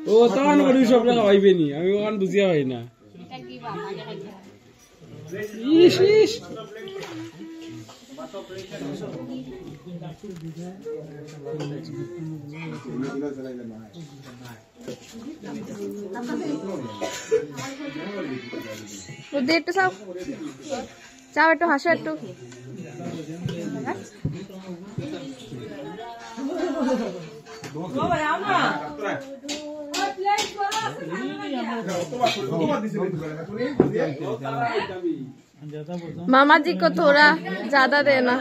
ও তখন বলি সব টাকা পাইবে নি আমি ওখান বুঝিয়া পাই না ইস ইস একটু চাও চাও একটু হাসো একটু मामा जी को थोड़ा ज्यादा देना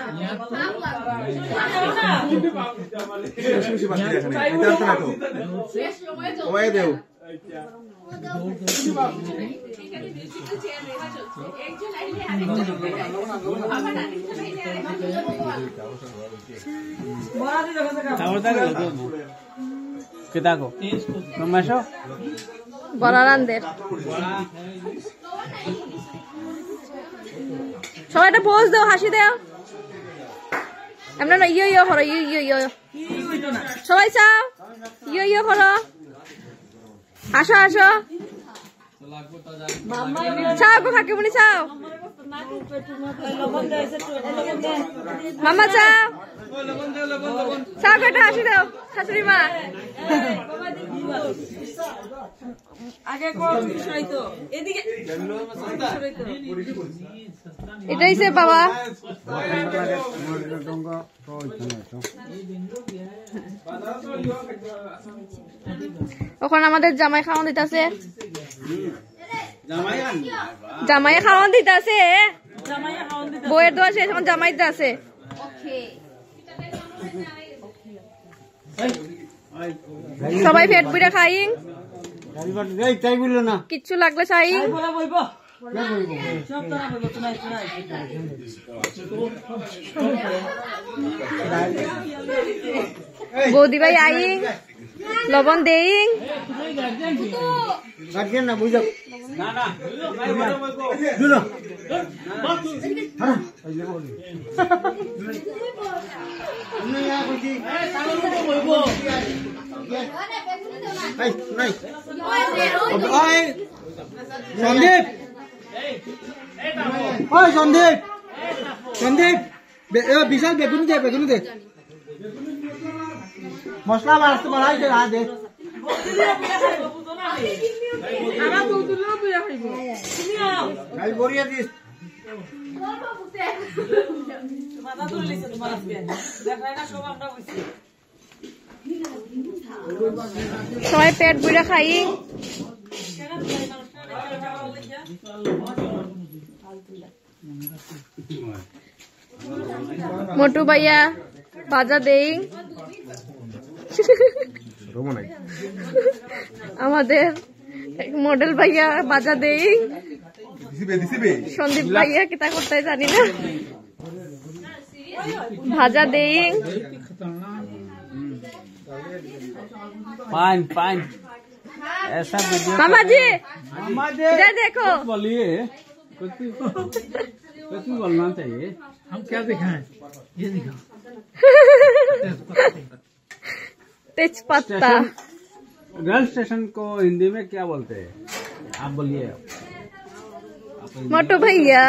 kita ko mamasho বড় রান্দের সবাই একটা পোজ দাও হাসি দাও আমরা না ইয়ো ইয়ো করো ইয়ো ইয়ো ইয়ো সবাই চাও ইয়ো ইয়ো করো হাসো হাসো চাও গো কাকিমুনি চাও মামা চাও চাও গো একটা হাসি দাও শাশুড়ি মা এটাই সে বাবা ওখানে আমাদের জামাই খাওয়ান দিতেছে জামাই খাওয়ান দিতেছে বইয়ের দোয়া শেষ এখন জামাই আছে সবাই পেট পুরা খাইং কিচ্ছু লাগলে চাই বৌদি ভাই আইং লবণ দেইং না বুঝো সন্দীপ ওই সন্দীপ সন্দীপ বিশাল বেগুনি দে মশলা মারতে মারাই দে দে আমার বৌদিলো পুরা খাইবো তুমি আও গাল বরিয়া দিস মাথা তুলে লিছে তোমার আজকে দেখাই না সব আমরা কইছি সবাই পেট পুরা খাই মোটু ভাইয়া বাজা দেই আমাদের মডেল ভাইয়া বাজা দেই সন্দীপ ভাইয়া কিতা করতে জানি না ভাজা দেই पान पान ऐसा वीडियो मामा जी इधर देखो बोलिए कुछ बोलना चाहिए हम क्या दिखाएं ये दिखाओ तेजपत्ता रेल स्टेशन को हिंदी में क्या बोलते हैं आप बोलिए मोटू भैया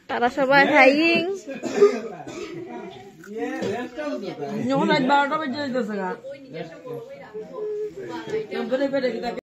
তারা সবাই খাইং রাত 12টা বেজে যাইতেছে